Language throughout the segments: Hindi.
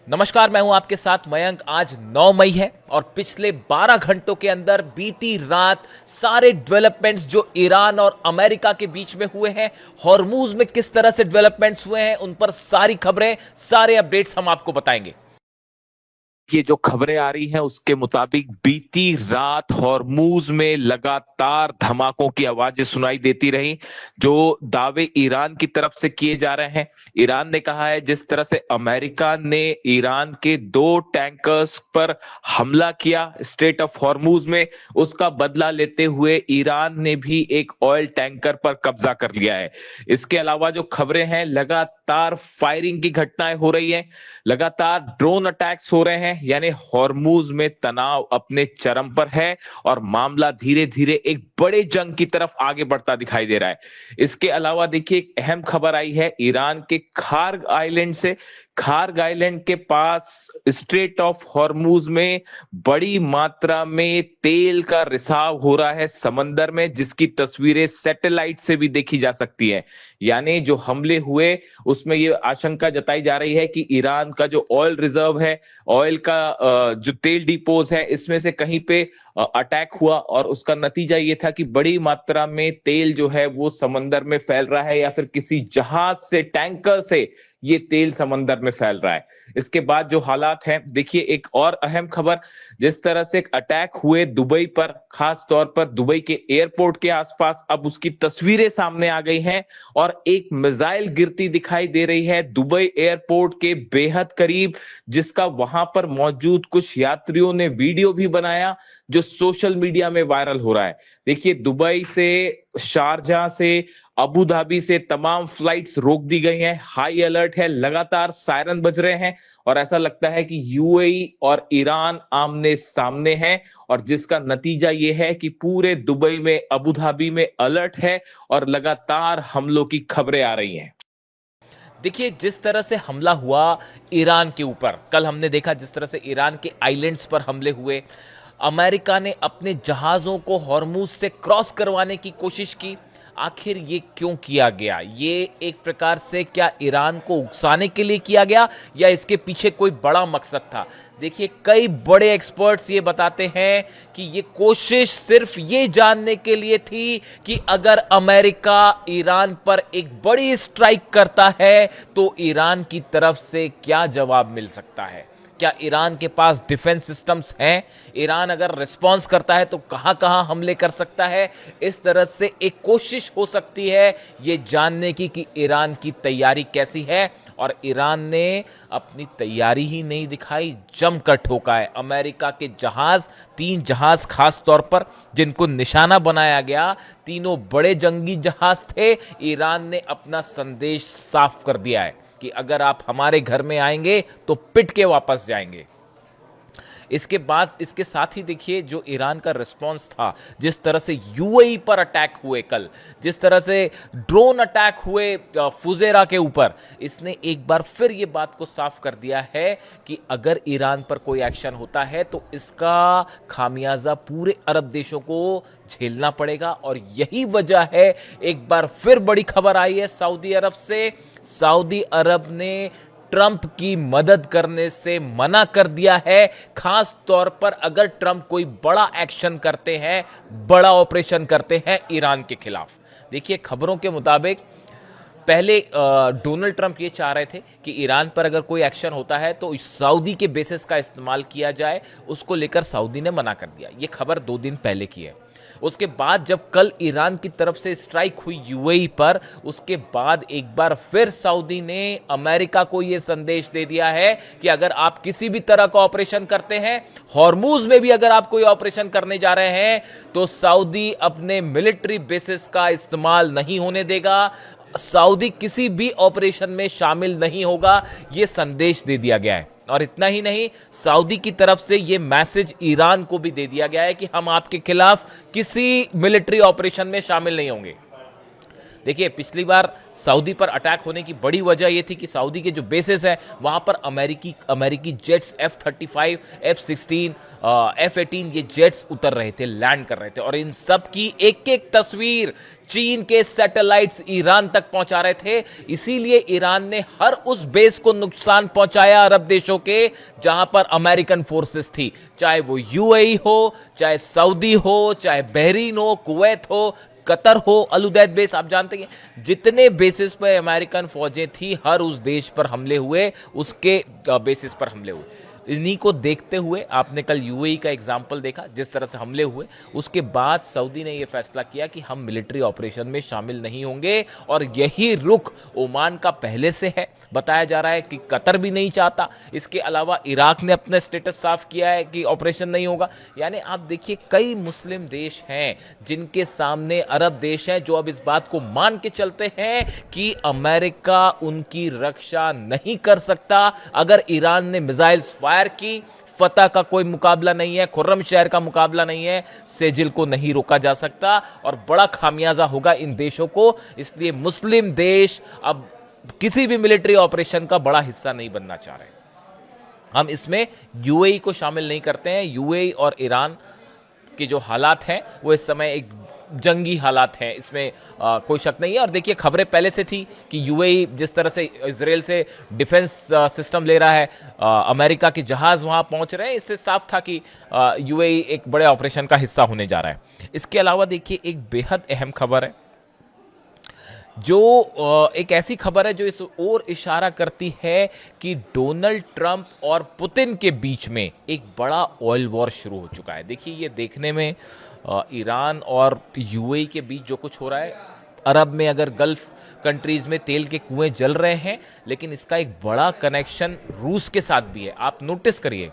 नमस्कार, मैं हूं आपके साथ मयंक। आज 9 मई है और पिछले 12 घंटों के अंदर बीती रात सारे डेवलपमेंट्स जो ईरान और अमेरिका के बीच में हुए हैं, हॉर्मूज में किस तरह से डेवलपमेंट्स हुए हैं, उन पर सारी खबरें, सारे अपडेट्स हम आपको बताएंगे। ये जो खबरें आ रही हैं उसके मुताबिक बीती रात हॉर्मूज में लगातार धमाकों की आवाजें सुनाई देती रही, जो दावे ईरान की तरफ से किए जा रहे हैं। ईरान ने कहा है जिस तरह से अमेरिका ने ईरान के 2 टैंकर्स पर हमला किया स्ट्रेट ऑफ हॉर्मूज में, उसका बदला लेते हुए ईरान ने भी एक ऑयल टैंकर पर कब्जा कर लिया है। इसके अलावा जो खबरें हैं, लगातार फायरिंग की घटनाएं हो रही हैं, लगातार ड्रोन अटैक्स हो रहे हैं, यानी हॉर्मूज में तनाव अपने चरम पर है और मामला धीरे धीरे एक बड़े जंग की तरफ आगे बढ़ता दिखाई दे रहा है। इसके अलावा देखिए, एक अहम खबर आई है ईरान के खार्ग आइलैंड से। खार्ग आइलैंड के पास स्ट्रेट ऑफ हॉर्मूज में बड़ी मात्रा में तेल का रिसाव हो रहा है समंदर में, जिसकी तस्वीरें सैटेलाइट से भी देखी जा सकती है। यानी जो हमले हुए उसमें यह आशंका जताई जा रही है कि ईरान का जो ऑयल रिजर्व है, ऑयल का जो तेल डिपोज है, इसमें से कहीं पे अटैक हुआ और उसका नतीजा ये था कि बड़ी मात्रा में तेल जो है वो समंदर में फैल रहा है, या फिर किसी जहाज से, टैंकर से ये तेल समंदर में फैल रहा है। इसके बाद जो हालात हैं, देखिए एक और अहम खबर, जिस तरह से एक अटैक हुए दुबई पर, खास तौर पर दुबई के एयरपोर्ट के आसपास, अब उसकी तस्वीरें सामने आ गई हैं और एक मिसाइल गिरती दिखाई दे रही है दुबई एयरपोर्ट के बेहद करीब, जिसका वहां पर मौजूद कुछ यात्रियों ने वीडियो भी बनाया जो सोशल मीडिया में वायरल हो रहा है। देखिए, दुबई से, शारजाह से, अबू धाबी से तमाम फ्लाइट्स रोक दी गई हैं, हाई अलर्ट है, लगातार सायरन बज रहे हैं और ऐसा लगता है कि यूएई और ईरान आमने सामने हैं, और जिसका नतीजा यह है कि पूरे दुबई में, अबू धाबी में अलर्ट है और लगातार हमलों की खबरें आ रही हैं। देखिए, जिस तरह से हमला हुआ ईरान के ऊपर, कल हमने देखा जिस तरह से ईरान के आइलैंड्स पर हमले हुए, अमेरिका ने अपने जहाज़ों को हॉर्मूज से क्रॉस करवाने की कोशिश की। आखिर ये क्यों किया गया? ये एक प्रकार से क्या ईरान को उकसाने के लिए किया गया या इसके पीछे कोई बड़ा मकसद था? देखिए, कई बड़े एक्सपर्ट्स ये बताते हैं कि ये कोशिश सिर्फ ये जानने के लिए थी कि अगर अमेरिका ईरान पर एक बड़ी स्ट्राइक करता है तो ईरान की तरफ से क्या जवाब मिल सकता है। क्या ईरान के पास डिफेंस सिस्टम्स हैं? ईरान अगर रिस्पॉन्स करता है तो कहां कहां हमले कर सकता है? इस तरह से एक कोशिश हो सकती है ये जानने की कि ईरान की तैयारी कैसी है, और ईरान ने अपनी तैयारी ही नहीं दिखाई, जमकर ठोका है। अमेरिका के जहाज, 3 जहाज खास तौर पर जिनको निशाना बनाया गया, तीनों बड़े जंगी जहाज थे। ईरान ने अपना संदेश साफ कर दिया है कि अगर आप हमारे घर में आएंगे तो पिट के वापस जाएंगे। इसके बाद, इसके साथ ही देखिए जो ईरान का रिस्पांस था, जिस तरह से यूएई पर अटैक हुए कल, जिस तरह से ड्रोन अटैक हुए फुजेरा के ऊपर, इसने एक बार फिर ये बात को साफ कर दिया है कि अगर ईरान पर कोई एक्शन होता है तो इसका खामियाजा पूरे अरब देशों को झेलना पड़ेगा। और यही वजह है, एक बार फिर बड़ी खबर आई है सऊदी अरब से। सऊदी अरब ने ट्रंप की मदद करने से मना कर दिया है, खास तौर पर अगर ट्रंप कोई बड़ा एक्शन करते हैं, बड़ा ऑपरेशन करते हैं ईरान के खिलाफ। देखिए, खबरों के मुताबिक पहले डोनाल्ड ट्रंप ये चाह रहे थे कि ईरान पर अगर कोई एक्शन होता है तो सऊदी के बेसिस का इस्तेमाल किया जाए, उसको लेकर सऊदी ने मना कर दिया। ये खबर 2 दिन पहले की है। उसके बाद जब कल ईरान की तरफ से स्ट्राइक हुई यूएई पर, उसके बाद एक बार फिर सऊदी ने अमेरिका को यह संदेश दे दिया है कि अगर आप किसी भी तरह का ऑपरेशन करते हैं, हॉर्मूज में भी अगर आप कोई ऑपरेशन करने जा रहे हैं, तो सऊदी अपने मिलिट्री बेसिस का इस्तेमाल नहीं होने देगा, सऊदी किसी भी ऑपरेशन में शामिल नहीं होगा। यह संदेश दे दिया गया है। और इतना ही नहीं, सऊदी की तरफ से यह मैसेज ईरान को भी दे दिया गया है कि हम आपके खिलाफ किसी मिलिट्री ऑपरेशन में शामिल नहीं होंगे। देखिए पिछली बार सऊदी पर अटैक होने की बड़ी वजह यह थी कि सऊदी के जो बेसिस है वहां पर अमेरिकी जेट्स F-35, F-16, F-18 ये जेट्स उतर रहे थे, लैंड कर रहे थे, और इन सब की एक एक तस्वीर चीन के सैटेलाइट्स ईरान तक पहुंचा रहे थे। इसीलिए ईरान ने हर उस बेस को नुकसान पहुंचाया अरब देशों के जहां पर अमेरिकन फोर्सेस थी, चाहे वो यूएई हो, चाहे सऊदी हो, चाहे बहरीन हो, कुवैत हो, कतर हो, अल उदैद बेस आप जानते हैं जितने बेसिस पर अमेरिकन फौजें थी हर उस देश पर हमले हुए, उसके बेसिस पर हमले हुए। इन्हीं को देखते हुए आपने कल यूएई का एग्जाम्पल देखा जिस तरह से हमले हुए, उसके बाद सऊदी ने यह फैसला किया कि हम मिलिट्री ऑपरेशन में शामिल नहीं होंगे, और यही रुख ओमान का पहले से है। बताया जा रहा है कि कतर भी नहीं चाहता। इसके अलावा इराक ने अपना स्टेटस साफ किया है कि ऑपरेशन नहीं होगा। यानी आप देखिए कई मुस्लिम देश हैं जिनके सामने अरब देश हैं जो अब इस बात को मान के चलते हैं कि अमेरिका उनकी रक्षा नहीं कर सकता। अगर ईरान ने मिसाइल्स फायर की, फतह का कोई मुकाबला नहीं है, खुर्रम शहर का मुकाबला नहीं है, सेजिल को नहीं रोका जा सकता, और बड़ा खामियाजा होगा इन देशों को। इसलिए मुस्लिम देश अब किसी भी मिलिट्री ऑपरेशन का बड़ा हिस्सा नहीं बनना चाह रहे। हम इसमें यूएई को शामिल नहीं करते हैं। यूएई और ईरान के जो हालात हैं वो इस समय एक जंगी हालात हैं, इसमें कोई शक नहीं है। और देखिए खबरें पहले से थी कि यूएई जिस तरह से इजराइल से डिफेंस सिस्टम ले रहा है, अमेरिका के जहाज वहां पहुंच रहे हैं, इससे साफ था कि यूएई एक बड़े ऑपरेशन का हिस्सा होने जा रहा है। इसके अलावा देखिए एक बेहद अहम खबर है जो एक ऐसी खबर है जो इस ओर इशारा करती है कि डोनाल्ड ट्रंप और पुतिन के बीच में एक बड़ा ऑयल वॉर शुरू हो चुका है। देखिए ये देखने में ईरान और यूएई के बीच जो कुछ हो रहा है, अरब में अगर गल्फ कंट्रीज में तेल के कुएं जल रहे हैं, लेकिन इसका एक बड़ा कनेक्शन रूस के साथ भी है। आप नोटिस करिए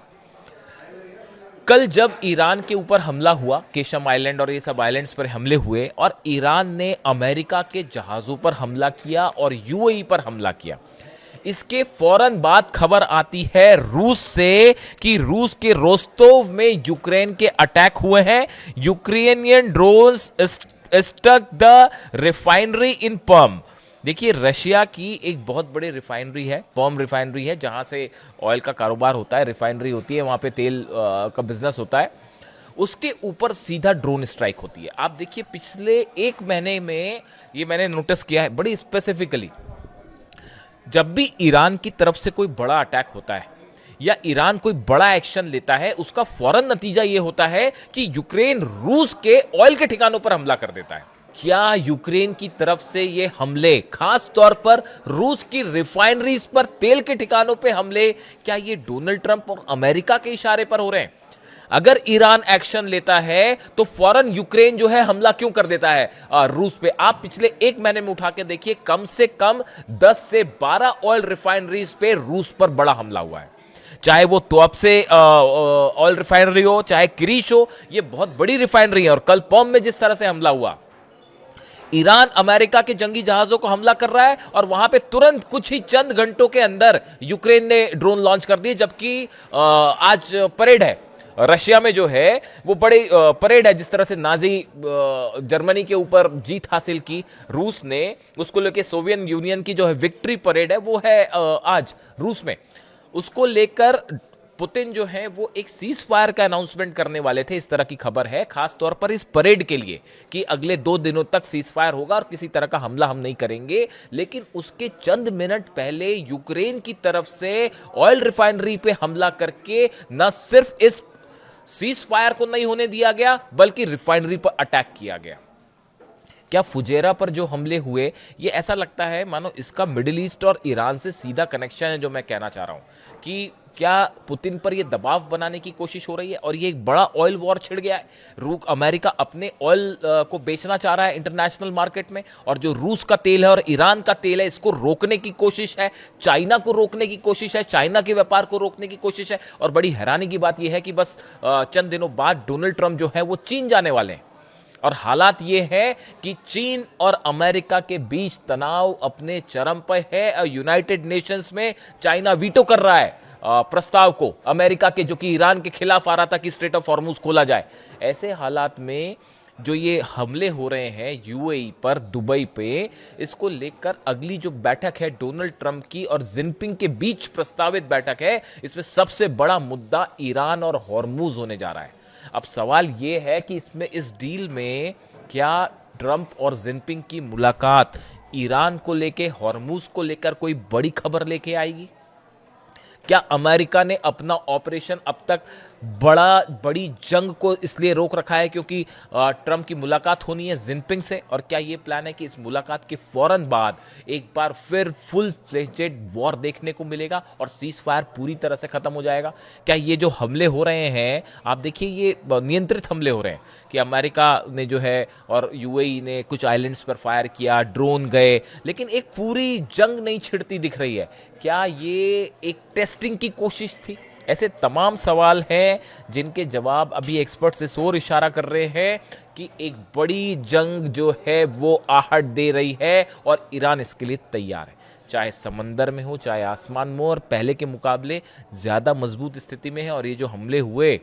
कल जब ईरान के ऊपर हमला हुआ, केशम आइलैंड और ये सब आइलैंड्स पर हमले हुए, और ईरान ने अमेरिका के जहाजों पर हमला किया और यूएई पर हमला किया, इसके फौरन बाद खबर आती है रूस से कि रूस के रोस्तोव में यूक्रेन के अटैक हुए हैं। Ukrainian drones struck the refinery in Perm. देखिए रशिया की एक बहुत बड़ी रिफाइनरी है, पर्म रिफाइनरी है, जहां से ऑयल का कारोबार होता है, रिफाइनरी होती है, वहां पे तेल का बिजनेस होता है। उसके ऊपर सीधा ड्रोन स्ट्राइक होती है। आप देखिए पिछले एक महीने में ये मैंने नोटिस किया है बड़ी स्पेसिफिकली, जब भी ईरान की तरफ से कोई बड़ा अटैक होता है या ईरान कोई बड़ा एक्शन लेता है, उसका फौरन नतीजा यह होता है कि यूक्रेन रूस के ऑयल के ठिकानों पर हमला कर देता है। क्या यूक्रेन की तरफ से ये हमले, खास तौर पर रूस की रिफाइनरीज पर तेल के ठिकानों पे हमले, क्या ये डोनाल्ड ट्रंप और अमेरिका के इशारे पर हो रहे हैं? अगर ईरान एक्शन लेता है तो फौरन यूक्रेन जो है हमला क्यों कर देता है रूस पे? आप पिछले एक महीने में उठा के देखिए, कम से कम 10 से 12 ऑयल रिफाइनरीज पे रूस पर बड़ा हमला हुआ है। चाहे वो तोप से ऑयल रिफाइनरी हो, चाहे किरीश हो, ये बहुत बड़ी रिफाइनरी है। और कल पर्म में जिस तरह से हमला हुआ, ईरान अमेरिका के जंगी जहाजों को हमला कर रहा है और वहां पे तुरंत कुछ ही चंद घंटों के अंदर यूक्रेन ने ड्रोन लॉन्च कर दिए। जबकि आज परेड है रशिया में, जो है वो बड़ी परेड है, जिस तरह से नाजी जर्मनी के ऊपर जीत हासिल की रूस ने, उसको लेकर सोवियत यूनियन की जो है विक्ट्री परेड है वो है आज रूस में। उसको लेकर पुतिन जो है वो एक सीज फायर का अनाउंसमेंट करने वाले थे, इस तरह की खबर है, खास तौर पर इस परेड के लिए कि अगले 2 दिनों तक सीज फायर होगा और किसी तरह का हमला हम नहीं करेंगे। लेकिन उसके चंद मिनट पहले यूक्रेन की तरफ से ऑयल रिफाइनरी पे हमला करके न सिर्फ इस सीज फायर को नहीं होने दिया गया, बल्कि रिफाइनरी पर अटैक किया गया। क्या फुजेरा पर जो हमले हुए, ये ऐसा लगता है मानो इसका मिडिल ईस्ट और ईरान से सीधा कनेक्शन है। जो मैं कहना चाह रहा हूं कि क्या पुतिन पर यह दबाव बनाने की कोशिश हो रही है और ये एक बड़ा ऑयल वॉर छिड़ गया है। अमेरिका अपने ऑयल को बेचना चाह रहा है इंटरनेशनल मार्केट में, और जो रूस का तेल है और ईरान का तेल है, इसको रोकने की कोशिश है, चाइना को रोकने की कोशिश है, चाइना के व्यापार को रोकने की कोशिश है। और बड़ी हैरानी की बात यह है कि बस चंद दिनों बाद डोनाल्ड ट्रंप जो है वो चीन जाने वाले हैं, और हालात ये है कि चीन और अमेरिका के बीच तनाव अपने चरम पर है। यूनाइटेड नेशंस में चाइना वीटो कर रहा है प्रस्ताव को अमेरिका के, जो कि ईरान के खिलाफ आ रहा था कि स्ट्रेट ऑफ हॉर्मुज खोला जाए। ऐसे हालात में जो ये हमले हो रहे हैं यूएई पर, दुबई पे, इसको लेकर अगली जो बैठक है डोनाल्ड ट्रंप की और जिनपिंग के बीच प्रस्तावित बैठक है, इसमें सबसे बड़ा मुद्दा ईरान और हॉर्मूज होने जा रहा है। अब सवाल यह है कि इसमें, इस डील में क्या ट्रंप और जिनपिंग की मुलाकात ईरान को लेके, हॉर्मूज को लेकर कोई बड़ी खबर लेके आएगी? क्या अमेरिका ने अपना ऑपरेशन अब तक बड़ी जंग को इसलिए रोक रखा है क्योंकि ट्रंप की मुलाकात होनी है जिनपिंग से? और क्या ये प्लान है कि इस मुलाकात के फौरन बाद एक बार फिर फुल फ्लेजेड वॉर देखने को मिलेगा और सीज फायर पूरी तरह से खत्म हो जाएगा? क्या ये जो हमले हो रहे हैं, आप देखिए, ये नियंत्रित हमले हो रहे हैं कि अमेरिका ने जो है और यूएई ने कुछ आइलैंड्स पर फायर किया, ड्रोन गए, लेकिन एक पूरी जंग नहीं छिड़ती दिख रही है। क्या ये एक टेस्टिंग की कोशिश थी? ऐसे तमाम सवाल हैं जिनके जवाब अभी एक्सपर्ट्स इस ओर इशारा कर रहे हैं कि एक बड़ी जंग जो है वो आहट दे रही है और ईरान इसके लिए तैयार है, चाहे समंदर में हो चाहे आसमान में, और पहले के मुकाबले ज़्यादा मजबूत स्थिति में है। और ये जो हमले हुए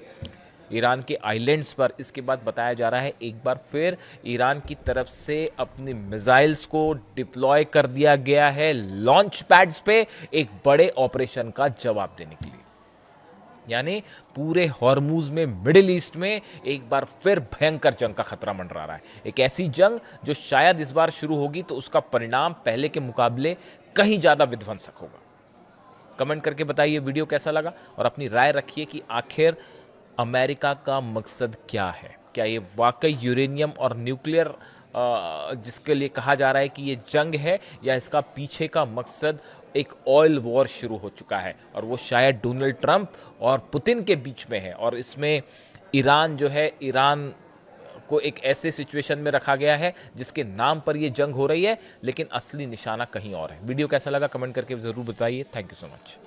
ईरान के आइलैंड्स पर, इसके बाद बताया जा रहा है एक बार फिर ईरान की तरफ से अपनी मिसाइल्स को डिप्लॉय कर दिया गया है लॉन्च पैड्स पे एक बड़े ऑपरेशन का जवाब देने के लिए। यानी पूरे हॉर्मूज में, मिडिल ईस्ट में एक बार फिर भयंकर जंग का खतरा मंडरा रहा है। एक ऐसी जंग जो शायद इस बार शुरू होगी तो उसका परिणाम पहले के मुकाबले कहीं ज्यादा विध्वंसक होगा। कमेंट करके बताइए वीडियो कैसा लगा और अपनी राय रखिए कि आखिर अमेरिका का मकसद क्या है। क्या ये वाकई यूरेनियम और न्यूक्लियर जिसके लिए कहा जा रहा है कि ये जंग है, या इसका पीछे का मकसद एक ऑयल वॉर शुरू हो चुका है और वो शायद डोनाल्ड ट्रंप और पुतिन के बीच में है, और इसमें ईरान जो है, ईरान को एक ऐसे सिचुएशन में रखा गया है जिसके नाम पर ये जंग हो रही है, लेकिन असली निशाना कहीं और है। वीडियो कैसा लगा कमेंट करके जरूर बताइए। Thank you so much.